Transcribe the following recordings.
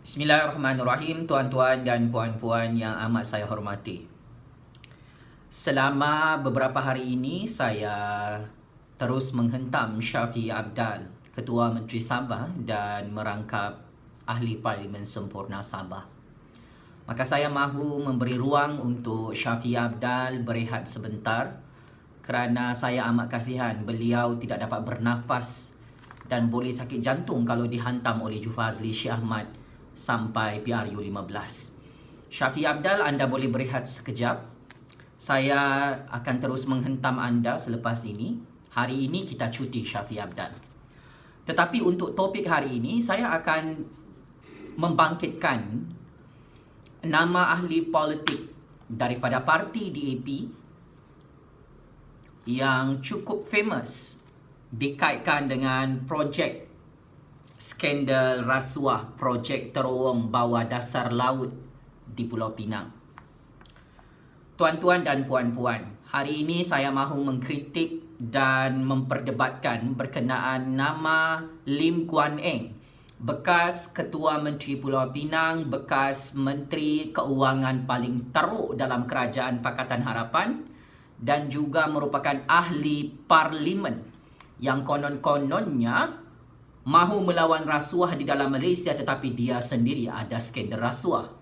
Bismillahirrahmanirrahim, tuan-tuan dan puan-puan yang amat saya hormati. Selama beberapa hari ini saya terus menghentam Shafie Apdal, Ketua Menteri Sabah dan merangkap Ahli Parlimen Sempurna Sabah. Maka saya mahu memberi ruang untuk Shafie Apdal berehat sebentar kerana saya amat kasihan beliau tidak dapat bernafas dan boleh sakit jantung kalau dihantam oleh Jufazli Syekh Ahmad sampai PRU 15. Shafie Apdal, anda boleh berehat sekejap. Saya akan terus menghentam anda selepas ini. Hari ini kita cuti Shafie Apdal. Tetapi untuk topik hari ini, saya akan membangkitkan nama ahli politik daripada parti DAP yang cukup famous dikaitkan dengan projek skandal rasuah projek terowong bawah dasar laut di Pulau Pinang. Tuan-tuan dan puan-puan, hari ini saya mahu mengkritik dan memperdebatkan berkenaan nama Lim Guan Eng, bekas Ketua Menteri Pulau Pinang, bekas Menteri Keuangan paling teruk dalam Kerajaan Pakatan Harapan dan juga merupakan ahli parlimen yang konon-kononnya mahu melawan rasuah di dalam Malaysia, tetapi dia sendiri ada skandal rasuah.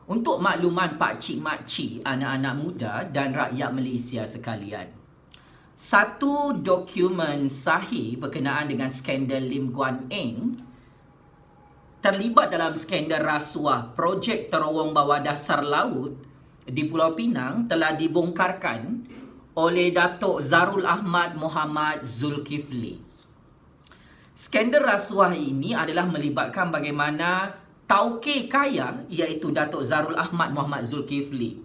Untuk makluman pakcik-makcik, anak-anak muda dan rakyat Malaysia sekalian, satu dokumen sahih berkenaan dengan skandal Lim Guan Eng terlibat dalam skandal rasuah projek terowong bawah dasar laut di Pulau Pinang telah dibongkarkan oleh Datuk Zarul Ahmad Muhammad Zulkifli. Skandal rasuah ini adalah melibatkan bagaimana tauke kaya iaitu Datuk Zarul Ahmad Muhammad Zulkifli,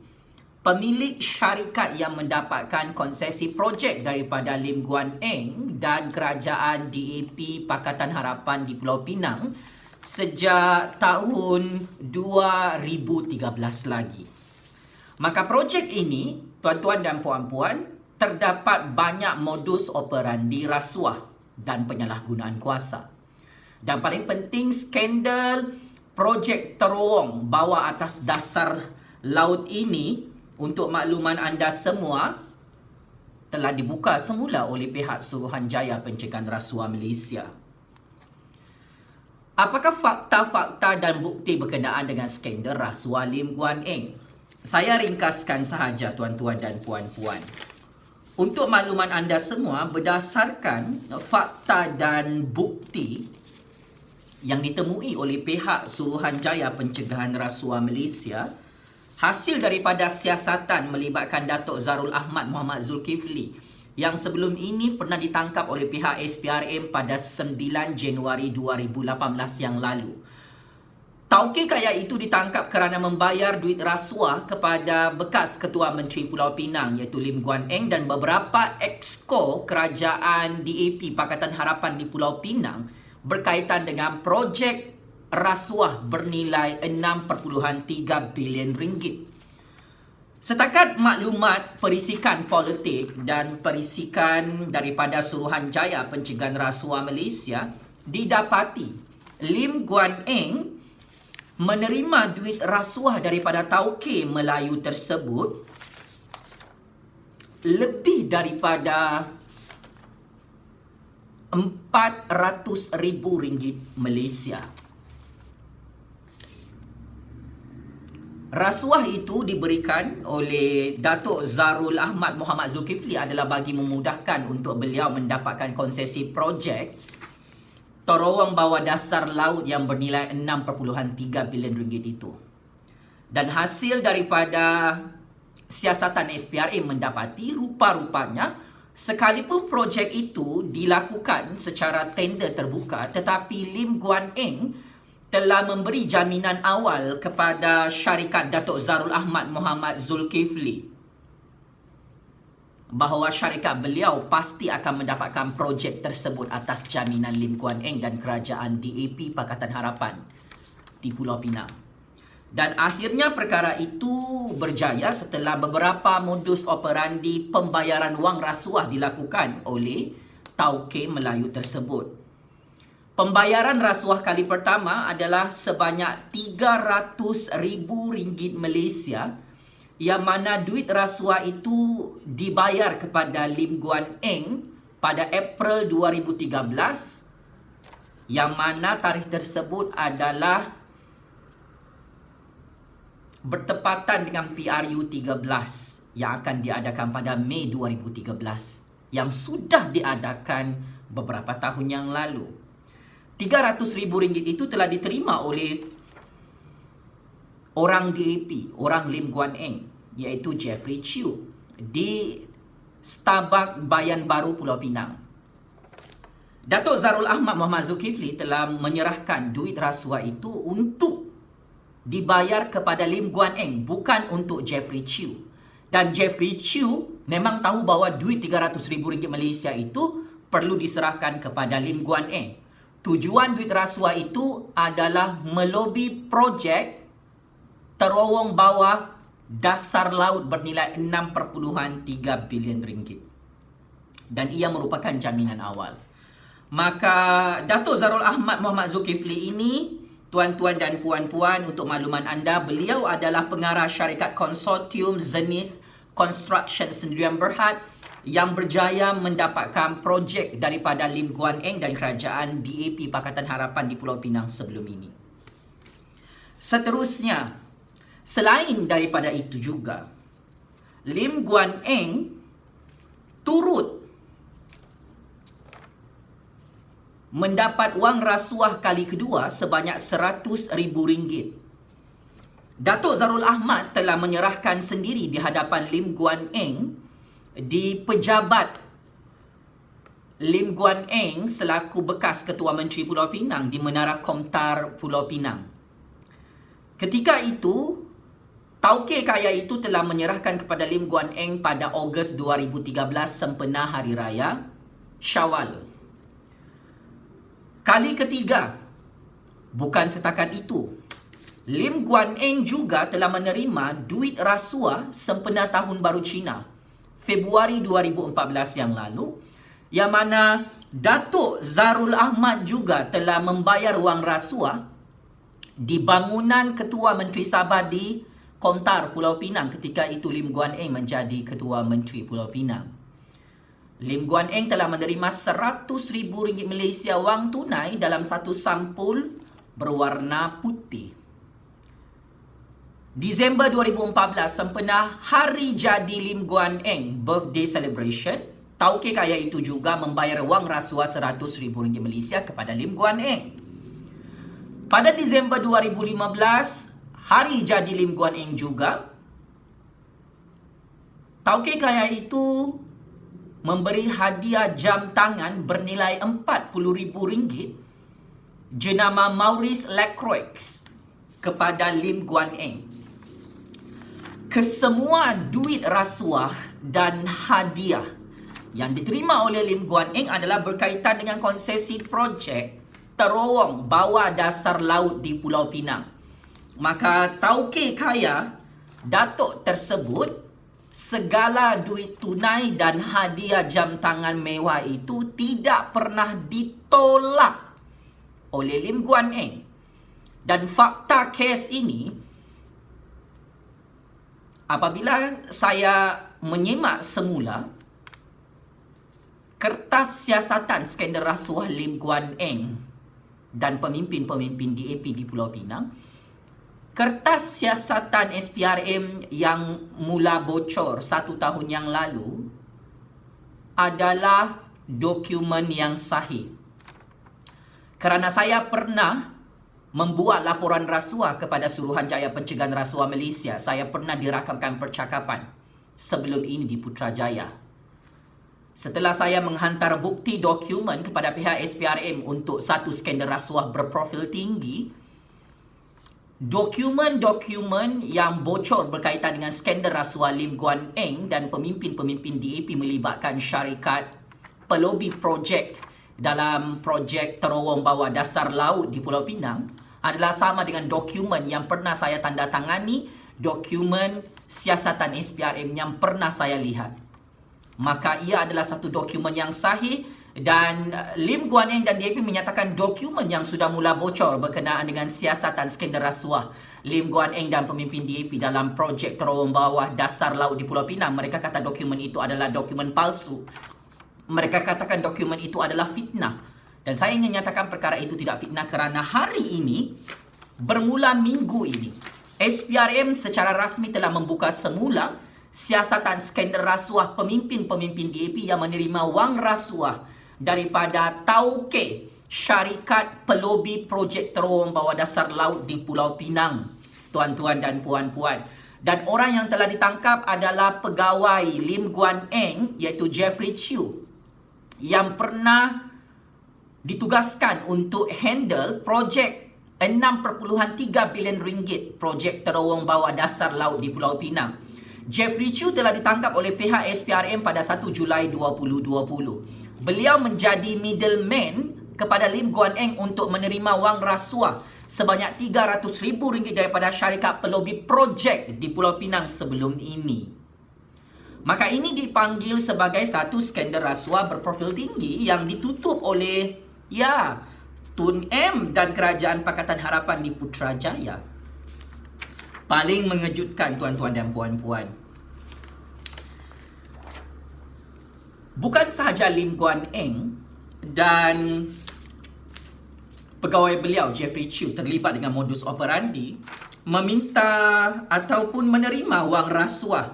pemilik syarikat yang mendapatkan konsesi projek daripada Lim Guan Eng dan kerajaan DAP Pakatan Harapan di Pulau Pinang sejak tahun 2013 lagi. Maka projek ini, tuan-tuan dan puan-puan, terdapat banyak modus operandi rasuah dan penyalahgunaan kuasa. Dan paling penting, skandal projek terowong bawah atas dasar laut ini, untuk makluman anda semua, telah dibuka semula oleh pihak Suruhanjaya Pencegahan Rasuah Malaysia. Apakah fakta-fakta dan bukti berkenaan dengan skandal rasuah Lim Guan Eng? Saya ringkaskan sahaja, tuan-tuan dan puan-puan. Untuk makluman anda semua, berdasarkan fakta dan bukti yang ditemui oleh pihak Suruhanjaya Pencegahan Rasuah Malaysia, hasil daripada siasatan melibatkan Datuk Zarul Ahmad Muhammad Zulkifli yang sebelum ini pernah ditangkap oleh pihak SPRM pada 9 Januari 2018 yang lalu. Tauke kaya itu ditangkap kerana membayar duit rasuah kepada bekas Ketua Menteri Pulau Pinang iaitu Lim Guan Eng dan beberapa exco kerajaan DAP Pakatan Harapan di Pulau Pinang berkaitan dengan projek rasuah bernilai 6.3 bilion ringgit. Setakat maklumat perisikan politik dan perisikan daripada Suruhanjaya Pencegahan Rasuah Malaysia, didapati Lim Guan Eng menerima duit rasuah daripada tauke Melayu tersebut lebih daripada RM400,000 Malaysia. Rasuah itu diberikan oleh Datuk Zarul Ahmad Muhammad Zulkifli adalah bagi memudahkan untuk beliau mendapatkan konsesi projek terowong bawah dasar laut yang bernilai 6.3 bilion ringgit itu. Dan hasil daripada siasatan SPRM mendapati rupa-rupanya sekalipun projek itu dilakukan secara tender terbuka, tetapi Lim Guan Eng telah memberi jaminan awal kepada syarikat Datuk Zarul Ahmad Muhammad Zulkifli bahawa syarikat beliau pasti akan mendapatkan projek tersebut atas jaminan Lim Guan Eng dan kerajaan DAP Pakatan Harapan di Pulau Pinang. Dan akhirnya perkara itu berjaya setelah beberapa modus operandi pembayaran wang rasuah dilakukan oleh tauke Melayu tersebut. Pembayaran rasuah kali pertama adalah sebanyak RM300,000 Malaysia, yang mana duit rasuah itu dibayar kepada Lim Guan Eng pada April 2013, yang mana tarikh tersebut adalah bertepatan dengan PRU 13 yang akan diadakan pada Mei 2013, yang sudah diadakan beberapa tahun yang lalu. RM300,000 itu telah diterima oleh orang DAP, orang Lim Guan Eng, iaitu Jeffrey Chew, di Starbucks Bayan Baru, Pulau Pinang. Datuk Zarul Ahmad Muhammad Zulkifli telah menyerahkan duit rasuah itu untuk dibayar kepada Lim Guan Eng, bukan untuk Jeffrey Chew. Dan Jeffrey Chew memang tahu bahawa duit RM300,000 Malaysia itu perlu diserahkan kepada Lim Guan Eng. Tujuan duit rasuah itu adalah melobi projek terowong bawah dasar laut bernilai RM6.3 bilion. Dan ia merupakan jaminan awal. Maka Datuk Zarul Ahmad Muhammad Zulkifli ini, tuan-tuan dan puan-puan, untuk makluman anda, beliau adalah pengarah syarikat konsortium Zenith Construction Sdn Bhd yang berjaya mendapatkan projek daripada Lim Guan Eng dan kerajaan DAP Pakatan Harapan di Pulau Pinang sebelum ini. Seterusnya, selain daripada itu juga, Lim Guan Eng turut mendapat wang rasuah kali kedua sebanyak RM100,000. Datuk Zarul Ahmad telah menyerahkan sendiri di hadapan Lim Guan Eng di pejabat Lim Guan Eng selaku bekas Ketua Menteri Pulau Pinang di Menara Komtar Pulau Pinang. Ketika itu, tauke kaya itu telah menyerahkan kepada Lim Guan Eng pada Ogos 2013 sempena Hari Raya Syawal. Kali ketiga, bukan setakat itu, Lim Guan Eng juga telah menerima duit rasuah sempena Tahun Baru Cina, Februari 2014 yang lalu, yang mana Datuk Zarul Ahmad juga telah membayar wang rasuah di bangunan Ketua Menteri Sabah di Komtar, Pulau Pinang ketika itu Lim Guan Eng menjadi Ketua Menteri Pulau Pinang. Lim Guan Eng telah menerima RM100,000 Malaysia wang tunai dalam satu sampul berwarna putih. Disember 2014, sempena hari jadi Lim Guan Eng birthday celebration, tauke kaya itu juga membayar wang rasuah RM100,000 Malaysia kepada Lim Guan Eng. Pada Disember 2015, hari jadi Lim Guan Eng juga, tauke kaya itu memberi hadiah jam tangan bernilai RM40,000 jenama Maurice Lacroix kepada Lim Guan Eng. Kesemua duit rasuah dan hadiah yang diterima oleh Lim Guan Eng adalah berkaitan dengan konsesi projek terowong bawah dasar laut di Pulau Pinang. Maka tauke kaya datuk tersebut, segala duit tunai dan hadiah jam tangan mewah itu tidak pernah ditolak oleh Lim Guan Eng. Dan fakta kes ini, apabila saya menyimak semula kertas siasatan skandal rasuah Lim Guan Eng dan pemimpin-pemimpin DAP di Pulau Pinang, kertas siasatan SPRM yang mula bocor 1 tahun yang lalu adalah dokumen yang sahih. Kerana saya pernah membuat laporan rasuah kepada Suruhanjaya Pencegahan Rasuah Malaysia. Saya pernah dirakamkan percakapan sebelum ini di Putrajaya. Setelah saya menghantar bukti dokumen kepada pihak SPRM untuk satu skandal rasuah berprofil tinggi, dokumen-dokumen yang bocor berkaitan dengan skandal rasuah Lim Guan Eng dan pemimpin-pemimpin DAP melibatkan syarikat pelobi projek dalam projek terowong bawah dasar laut di Pulau Pinang adalah sama dengan dokumen yang pernah saya tanda tangani, dokumen siasatan SPRM yang pernah saya lihat. Maka ia adalah satu dokumen yang sahih Dan Lim Guan Eng dan DAP menyatakan dokumen yang sudah mula bocor berkenaan dengan siasatan skandal rasuah Lim Guan Eng dan pemimpin DAP dalam projek terowong bawah dasar laut di Pulau Pinang. Mereka kata dokumen itu adalah dokumen palsu. Mereka katakan dokumen itu adalah fitnah. Dan saya ingin nyatakan perkara itu tidak fitnah kerana hari ini, bermula minggu ini, SPRM secara rasmi telah membuka semula siasatan skandal rasuah pemimpin-pemimpin DAP yang menerima wang rasuah daripada tauke syarikat pelobi projek terowong bawah dasar laut di Pulau Pinang, tuan-tuan dan puan-puan. Dan orang yang telah ditangkap adalah pegawai Lim Guan Eng, iaitu Jeffrey Chew, yang pernah ditugaskan untuk handle projek 6.3 bilion ringgit projek terowong bawah dasar laut di Pulau Pinang. Jeffrey Chew telah ditangkap oleh pihak SPRM pada 1 Julai 2020. Beliau menjadi middleman kepada Lim Guan Eng untuk menerima wang rasuah sebanyak RM300,000 daripada syarikat pelobi projek di Pulau Pinang sebelum ini. Maka ini dipanggil sebagai satu skandal rasuah berprofil tinggi yang ditutup oleh Tun M dan Kerajaan Pakatan Harapan di Putrajaya. Paling mengejutkan, tuan-tuan dan puan-puan, bukan sahaja Lim Guan Eng dan pegawai beliau Jeffrey Chew terlibat dengan modus operandi meminta ataupun menerima wang rasuah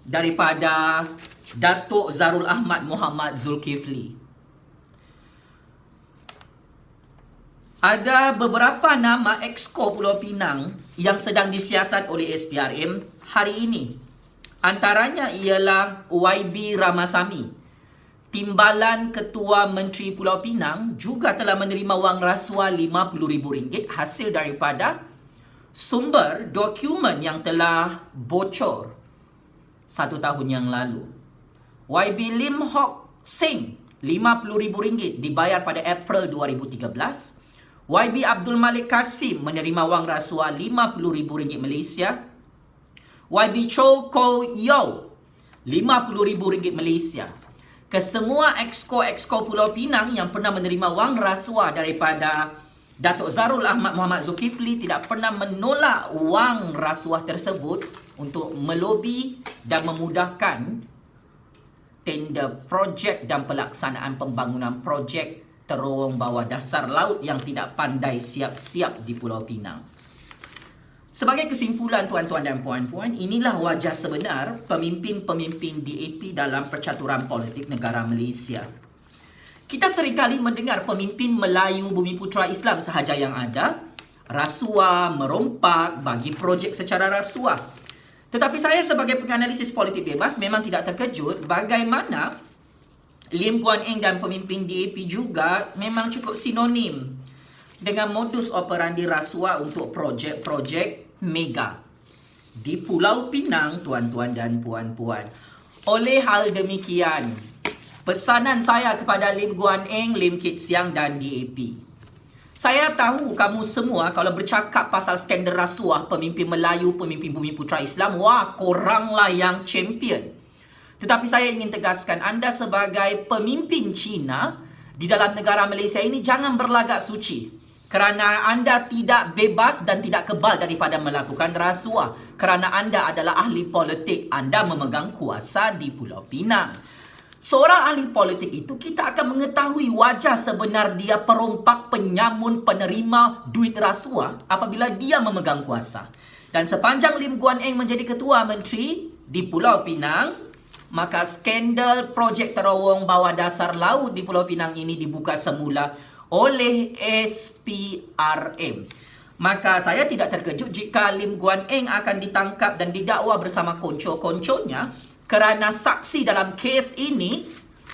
daripada Datuk Zarul Ahmad Muhammad Zulkifli. Ada beberapa nama Exco Pulau Pinang yang sedang disiasat oleh SPRM hari ini. Antaranya ialah YB Ramasamy, Timbalan Ketua Menteri Pulau Pinang, juga telah menerima wang rasuah RM50,000 hasil daripada sumber dokumen yang telah bocor 1 tahun yang lalu. YB Lim Hock Seng, RM50,000 dibayar pada April 2013. YB Abdul Malik Kasim menerima wang rasuah RM50,000 Malaysia. YB Chow Koh Yeow, RM50,000 Malaysia. Kesemua exco Pulau Pinang yang pernah menerima wang rasuah daripada Datuk Zarul Ahmad Muhammad Zulkifli tidak pernah menolak wang rasuah tersebut untuk melobi dan memudahkan tender projek dan pelaksanaan pembangunan projek terowong bawah dasar laut yang tidak pandai siap-siap di Pulau Pinang. Sebagai kesimpulan, tuan-tuan dan puan-puan, inilah wajah sebenar pemimpin-pemimpin DAP dalam percaturan politik negara Malaysia. Kita seringkali mendengar pemimpin Melayu Bumiputra Islam sahaja yang ada rasuah, merompak, bagi projek secara rasuah. Tetapi saya sebagai penganalisis politik bebas memang tidak terkejut bagaimana Lim Guan Eng dan pemimpin DAP juga memang cukup sinonim dengan modus operandi rasuah untuk projek-projek mega di Pulau Pinang, tuan-tuan dan puan-puan. Oleh hal demikian, pesanan saya kepada Lim Guan Eng, Lim Kit Siang dan DAP. Saya tahu kamu semua kalau bercakap pasal skandal rasuah pemimpin Melayu, pemimpin Bumiputra Islam, wah, koranglah yang champion. Tetapi saya ingin tegaskan, anda sebagai pemimpin Cina di dalam negara Malaysia ini jangan berlagak suci. Kerana anda tidak bebas dan tidak kebal daripada melakukan rasuah. Kerana anda adalah ahli politik, anda memegang kuasa di Pulau Pinang. Seorang ahli politik itu kita akan mengetahui wajah sebenar dia perompak, penyamun, penerima duit rasuah apabila dia memegang kuasa. Dan sepanjang Lim Guan Eng menjadi ketua menteri di Pulau Pinang, maka skandal projek terowong bawah dasar laut di Pulau Pinang ini dibuka semula oleh SPRM. Maka saya tidak terkejut jika Lim Guan Eng akan ditangkap dan didakwa bersama konco-konconya kerana saksi dalam kes ini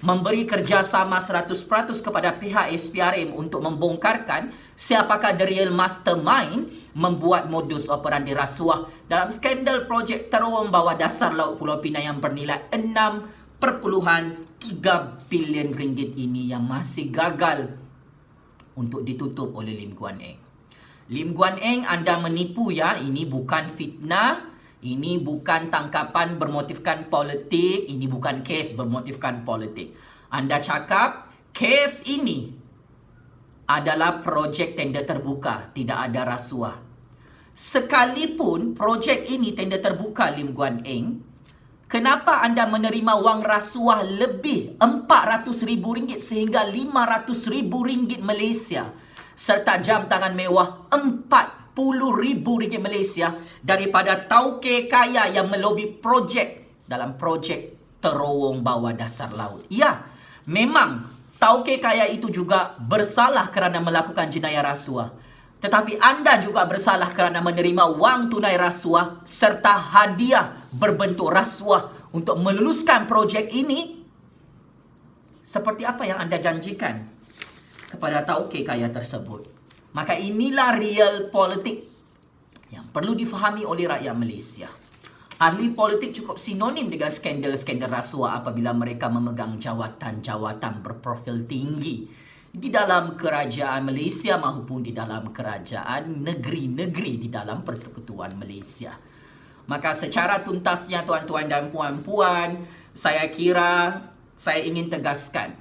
memberi kerjasama 100% kepada pihak SPRM untuk membongkarkan siapakah the real mastermind membuat modus operandi rasuah dalam skandal projek terowong bawah dasar laut Pulau Pinang yang bernilai 6.3 bilion ringgit ini yang masih gagal untuk ditutup oleh Lim Guan Eng. Lim Guan Eng, anda menipu ya, ini bukan fitnah, ini bukan tangkapan bermotifkan politik, ini bukan kes bermotifkan politik. Anda cakap kes ini adalah projek tender terbuka, tidak ada rasuah. Sekalipun projek ini tender terbuka, Lim Guan Eng, kenapa anda menerima wang rasuah lebih RM400,000 sehingga RM500,000 Malaysia serta jam tangan mewah RM40,000 Malaysia daripada tauke kaya yang melobi projek dalam projek terowong bawah dasar laut? Ya, memang tauke kaya itu juga bersalah kerana melakukan jenayah rasuah. Tetapi anda juga bersalah kerana menerima wang tunai rasuah serta hadiah berbentuk rasuah untuk meluluskan projek ini. Seperti apa yang anda janjikan kepada tauke kaya tersebut. Maka inilah real politik yang perlu difahami oleh rakyat Malaysia. Ahli politik cukup sinonim dengan skandal-skandal rasuah apabila mereka memegang jawatan-jawatan berprofil tinggi di dalam kerajaan Malaysia maupun di dalam kerajaan negeri-negeri di dalam Persekutuan Malaysia. Maka secara tuntasnya tuan-tuan dan puan-puan, saya kira saya ingin tegaskan,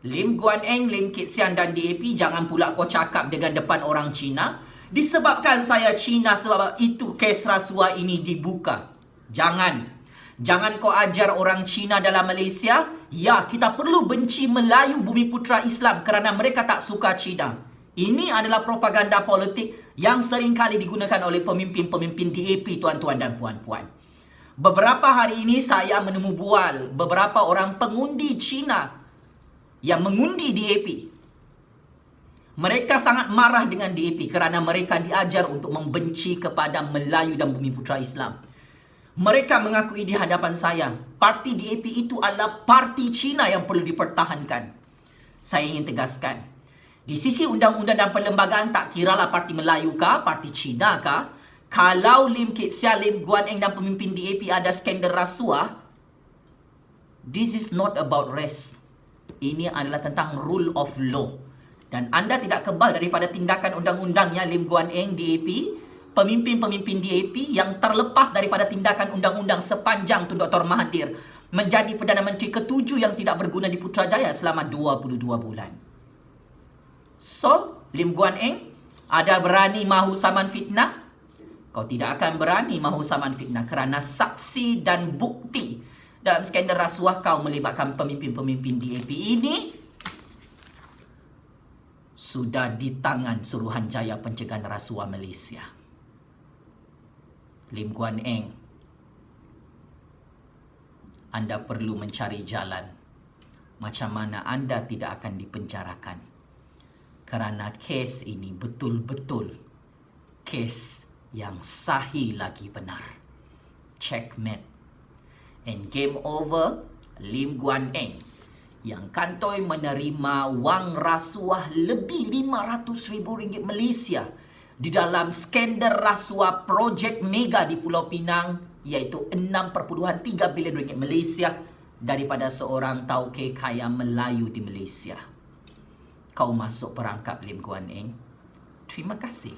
Lim Guan Eng, Lim Kit Sian dan DAP, jangan pula kau cakap dengan depan orang Cina, disebabkan saya Cina sebab itu kes rasuah ini dibuka. Jangan kau ajar orang Cina dalam Malaysia, ya kita perlu benci Melayu Bumi Putera Islam kerana mereka tak suka Cina. Ini adalah propaganda politik yang seringkali digunakan oleh pemimpin-pemimpin DAP, tuan-tuan dan puan-puan. Beberapa hari ini saya menemu bual beberapa orang pengundi Cina yang mengundi DAP. Mereka sangat marah dengan DAP kerana mereka diajar untuk membenci kepada Melayu dan Bumi Putera Islam. Mereka mengakui di hadapan saya, parti DAP itu adalah parti Cina yang perlu dipertahankan. Saya ingin tegaskan, di sisi undang-undang dan perlembagaan tak kiralah parti Melayu kah, parti Cina kah, kalau Lim Kit Sian, Lim Guan Eng dan pemimpin DAP ada skandal rasuah, this is not about race. Ini adalah tentang rule of law. Dan anda tidak kebal daripada tindakan undang-undangnya Lim Guan Eng, DAP, pemimpin-pemimpin DAP yang terlepas daripada tindakan undang-undang sepanjang Tun Dr. Mahathir menjadi Perdana Menteri ke-7 yang tidak berguna di Putrajaya selama 22 bulan. So, Lim Guan Eng, ada berani mahu saman fitnah? Kau tidak akan berani mahu saman fitnah kerana saksi dan bukti dalam skandal rasuah kau melibatkan pemimpin-pemimpin DAP ini sudah di tangan Suruhanjaya Pencegahan Rasuah Malaysia. Lim Guan Eng, anda perlu mencari jalan macam mana anda tidak akan dipenjarakan. Kerana kes ini betul-betul kes yang sahih lagi benar. Checkmate. And game over, Lim Guan Eng yang kantoi menerima wang rasuah lebih RM500,000 Malaysia di dalam skandal rasuah projek mega di Pulau Pinang, iaitu RM6.3 bilion Malaysia daripada seorang tauke kaya Melayu di Malaysia. Kau masuk perangkap, Lim Guan Eng. Terima kasih.